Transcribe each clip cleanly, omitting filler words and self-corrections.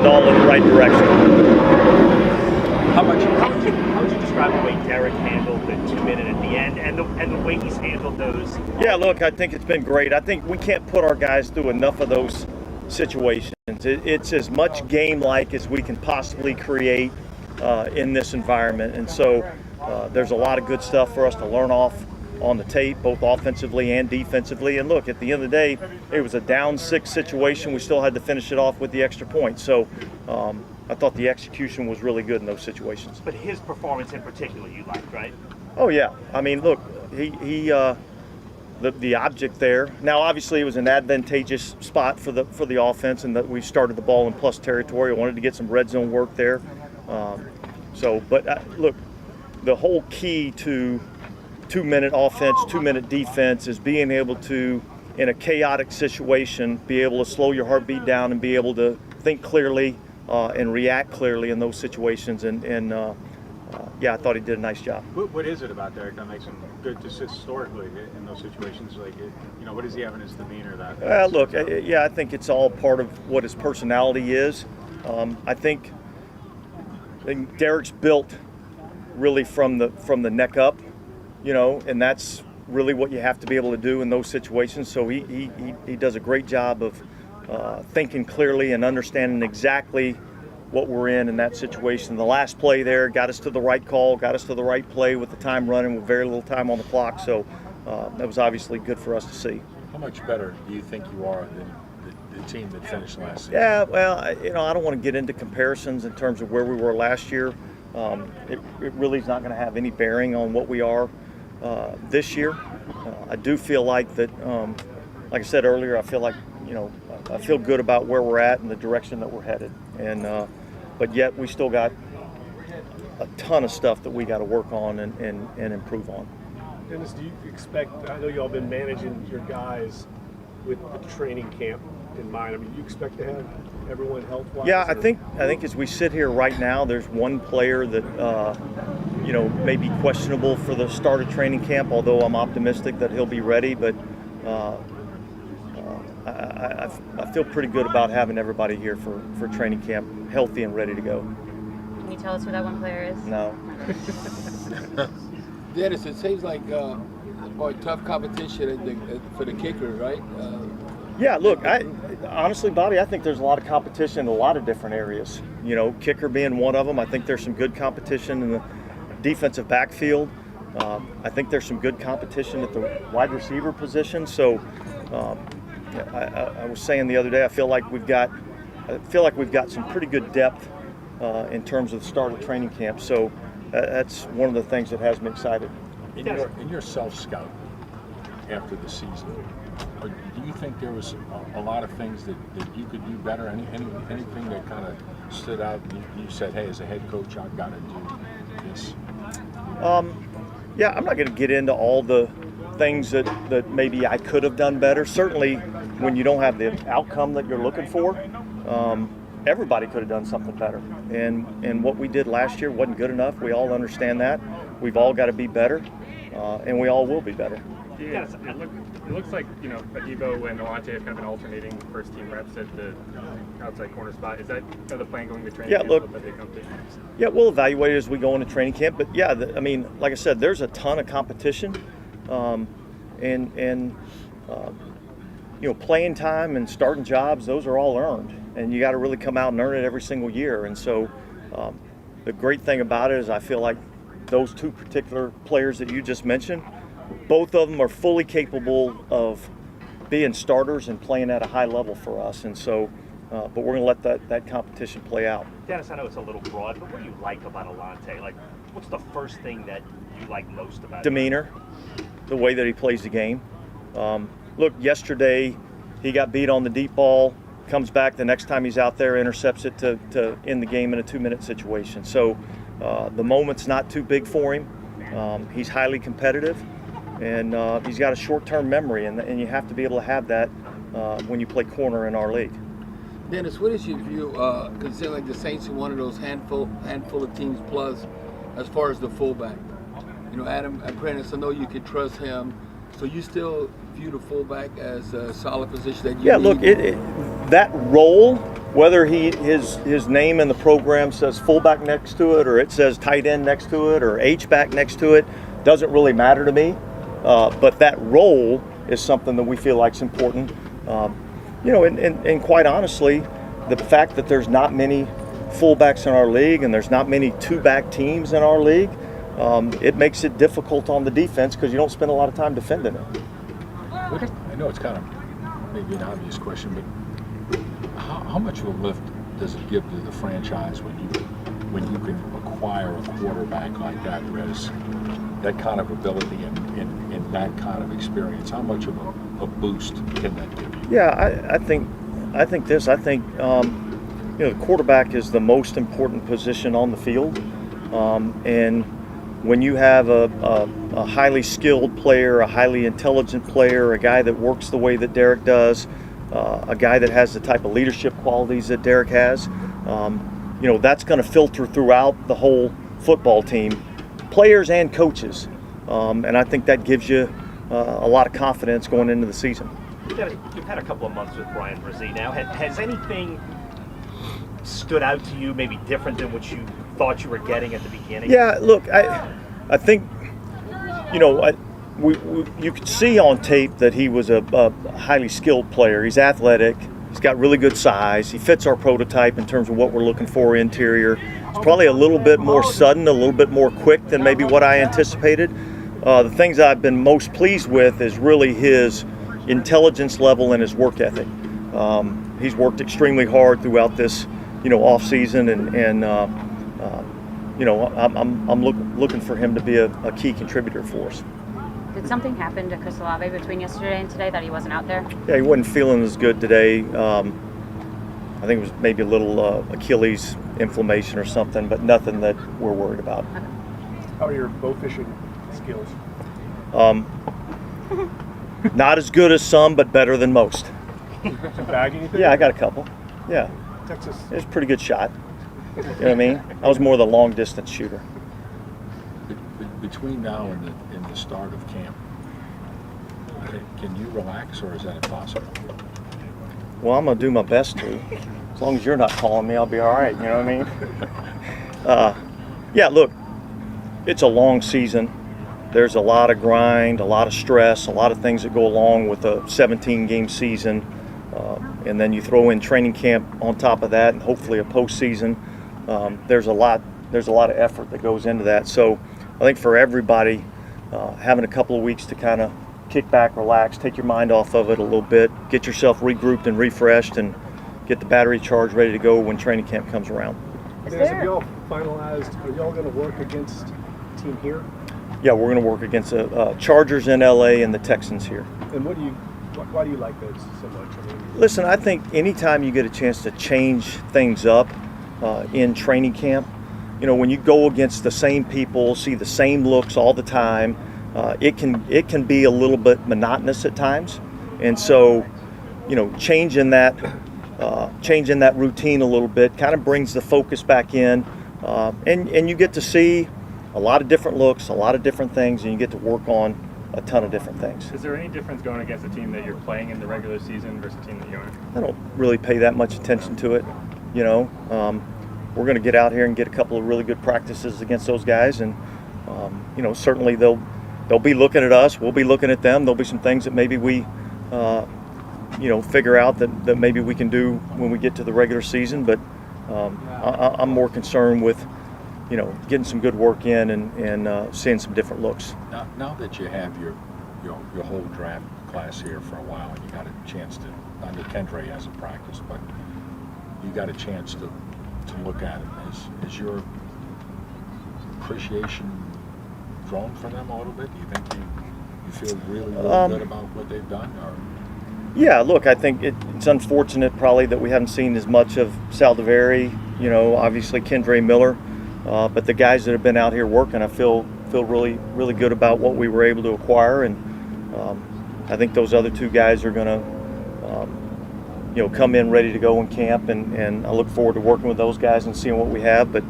all in the right direction. How would you describe the way Derek handled the 2-minute at the end and the way he's handled those? Yeah, look, I think it's been great. I think we can't put our guys through enough of those situations. It's as much game-like as we can possibly create in this environment. And so there's a lot of good stuff for us to learn off on the tape, both offensively and defensively. And look, at the end of the day, it was a down 6 situation. We still had to finish it off with the extra point. So I thought the execution was really good in those situations. But his performance in particular you liked, right? Oh, yeah. I mean, look, the object there. Now, obviously, it was an advantageous spot for the offense, and that we started the ball in plus territory. I wanted to get some red zone work there. Look, the whole key to 2-minute offense, 2-minute defense is being able to, in a chaotic situation, be able to slow your heartbeat down and be able to think clearly and react clearly in those situations. Yeah, I thought he did a nice job. What is it about Derek that makes him good just historically in those situations? Like, what does he have in his demeanor that? Look, I think it's all part of what his personality is. I think Derek's built really from the neck up, and that's really what you have to be able to do in those situations. So he does a great job of thinking clearly and understanding exactly what we're in that situation. The last play there got us to the right call, got us to the right play with the time running with very little time on the clock. So that was obviously good for us to see. How much better do you think you are than the team that finished last season? Yeah, well, I don't want to get into comparisons in terms of where we were last year. It really is not going to have any bearing on what we are this year. I do feel like that, like I said earlier, I feel like, I feel good about where we're at and the direction that we're headed. But yet we still got a ton of stuff that we got to work on and improve on. Dennis, do you expect, I know you all been managing your guys with the training camp in mind. I mean, do you expect to have everyone health-wise? Yeah, I think as we sit here right now, there's one player that may be questionable for the start of training camp, although I'm optimistic that he'll be ready. But I feel pretty good about having everybody here for training camp healthy and ready to go. Can you tell us who that one player is? No. Dennis, it seems like tough competition for the kicker, right? Yeah, look, honestly, Bobby, I think there's a lot of competition in a lot of different areas. Kicker being one of them. I think there's some good competition in the defensive backfield. I think there's some good competition at the wide receiver position. So I was saying the other day, I feel like we've got some pretty good depth in terms of the start of training camp. So that's one of the things that has me excited. In your self-scout after the season, do you think there was a lot of things that you could do better? Anything that kind of stood out? You said, hey, as a head coach, I've got to do this. Yeah, I'm not going to get into all the things that maybe I could have done better. Certainly, when you don't have the outcome that you're looking for, everybody could have done something better. And what we did last year wasn't good enough. We all understand that. We've all got to be better, and we all will be better. Yeah, it looks like, Adebo and Alante have kind of been alternating first-team reps at the outside corner spot. Is that kind of the plan going to training camp? Look, that they come to? Yeah, we'll evaluate it as we go into training camp. But yeah, like I said, there's a ton of competition, playing time and starting jobs. Those are all earned, and you got to really come out and earn it every single year. And so, the great thing about it is I feel like those two particular players that you just mentioned, both of them are fully capable of being starters and playing at a high level for us. And so, but we're going to let that competition play out. Dennis, I know it's a little broad, but what do you like about Alante? Like, what's the first thing that you like most about Demeanor, the way that he plays the game. Look, yesterday he got beat on the deep ball, comes back the next time he's out there, intercepts it to end the game in a 2-minute situation. So the moment's not too big for him. He's highly competitive. And he's got a short-term memory, and you have to be able to have that when you play corner in our league. Dennis, what is your view, considering like the Saints are one of those handful of teams plus, as far as the fullback? Adam Prentice, I know you can trust him, so you still view the fullback as a solid position that you need? Yeah, look, that role whether his name in the program says fullback next to it, or it says tight end next to it, or H-back next to it, doesn't really matter to me. But that role is something that we feel like is important. And quite honestly, the fact that there's not many fullbacks in our league and there's not many two-back teams in our league, it makes it difficult on the defense because you don't spend a lot of time defending it. I know it's kind of maybe an obvious question, but how much of a lift does it give to the franchise when you can acquire a quarterback like that who has that kind of ability and that kind of experience? How much of a boost can that give you? Yeah, I think the quarterback is the most important position on the field, and when you have a highly skilled player, a highly intelligent player, a guy that works the way that Derek does, a guy that has the type of leadership qualities that Derek has, that's going to filter throughout the whole football team, players and coaches, and I think that gives you a lot of confidence going into the season. You've had a couple of months with Brian Brzee now. Has anything stood out to you, maybe different than what you thought you were getting at the beginning? Yeah, look, I think, you could see on tape that he was a highly skilled player. He's athletic. He's got really good size. He fits our prototype in terms of what we're looking for interior. He's probably a little bit more sudden, a little bit more quick than maybe what I anticipated. The things I've been most pleased with is really his intelligence level and his work ethic. He's worked extremely hard throughout this, off season, and I'm looking for him to be a key contributor for us. Did something happen to Chris Olave between yesterday and today that he wasn't out there? Yeah, he wasn't feeling as good today. I think it was maybe a little Achilles inflammation or something, but nothing that we're worried about. Okay. How are your bow fishing skills? Not as good as some, but better than most. To bag anything? Yeah, I got a couple. Yeah, Texas. it was a pretty good shot. You know what I mean? I was more the long distance shooter. Between now and the start of camp, can you relax, or is that impossible? Well, I'm gonna do my best to. As long as you're not calling me, I'll be all right. You know what I mean? Yeah. Look, it's a long season. There's a lot of grind, a lot of stress, a lot of things that go along with a 17-game season, and then you throw in training camp on top of that, and hopefully a postseason. There's a lot of effort that goes into that. So I think for everybody, having a couple of weeks to kind of kick back, relax, take your mind off of it a little bit, get yourself regrouped and refreshed, and get the battery charged ready to go when training camp comes around. Have y'all finalized? Are y'all going to work against a team here? Yeah, we're going to work against the Chargers in LA and the Texans here. And why do you like those so much? I mean, Listen, I think anytime you get a chance to change things up in training camp, when you go against the same people, see the same looks all the time, it can be a little bit monotonous at times, and so changing that routine a little bit kind of brings the focus back in, and you get to see a lot of different looks, a lot of different things, and you get to work on a ton of different things. Is there any difference going against a team that you're playing in the regular season versus a team that you aren't? I don't really pay that much attention to it. We're going to get out here and get a couple of really good practices against those guys, and certainly they'll be looking at us. We'll be looking at them. There'll be some things that maybe we figure out that maybe we can do when we get to the regular season. But I'm more concerned with getting some good work in and seeing some different looks. Now that you have your whole draft class here for a while, and you got a chance to, I know Kendra hasn't practiced, but you got a chance to look at it. Is your appreciation grown for them a little bit? Do you think you feel really good about what they've done? Or? Yeah, look, I think it's unfortunate probably that we haven't seen as much of Saldiveri, obviously Kendra Miller, but the guys that have been out here working, I feel really, really good about what we were able to acquire, and I think those other two guys are going to come in ready to go in camp, and I look forward to working with those guys and seeing what we have. But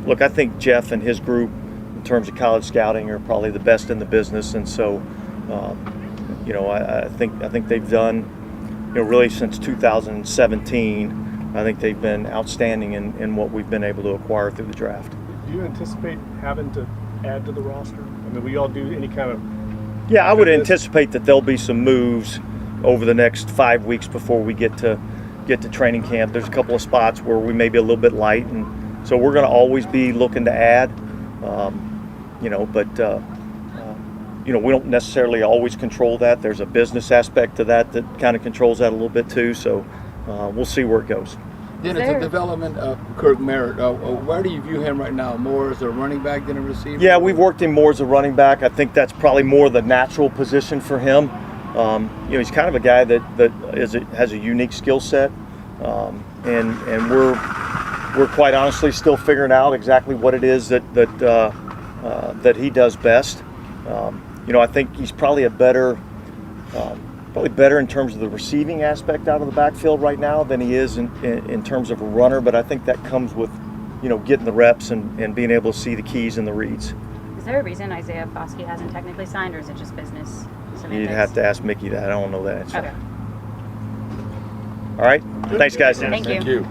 look, I think Jeff and his group in terms of college scouting are probably the best in the business, and so I think they've done really since 2017 I think they've been outstanding in what we've been able to acquire through the draft. Do you anticipate having to add to the roster? I mean, we all do any kind of. Yeah, I would anticipate that there'll be some moves over the next 5 weeks before we get to training camp. There's a couple of spots where we may be a little bit light, and so we're going to always be looking to add. You know, but you know, we don't necessarily always control that. There's a business aspect to that kind of controls that a little bit too. So we'll see where it goes. Then it's a development of Kirk Merritt. Where do you view him right now? More as a running back than a receiver? Yeah, we've worked him more as a running back. I think that's probably more the natural position for him. You know, he's kind of a guy that has a unique skill set, and we're quite honestly still figuring out exactly what it is that he does best. You know, I think he's probably better in terms of the receiving aspect out of the backfield right now than he is in terms of a runner. But I think that comes with, you know, getting the reps and being able to see the keys and the reads. Is there a reason Isaiah Foskey hasn't technically signed, or is it just business semantics? You'd have to ask Mickey that. I don't know that answer. Okay. All right. Thanks, guys. Thank you. Thank you.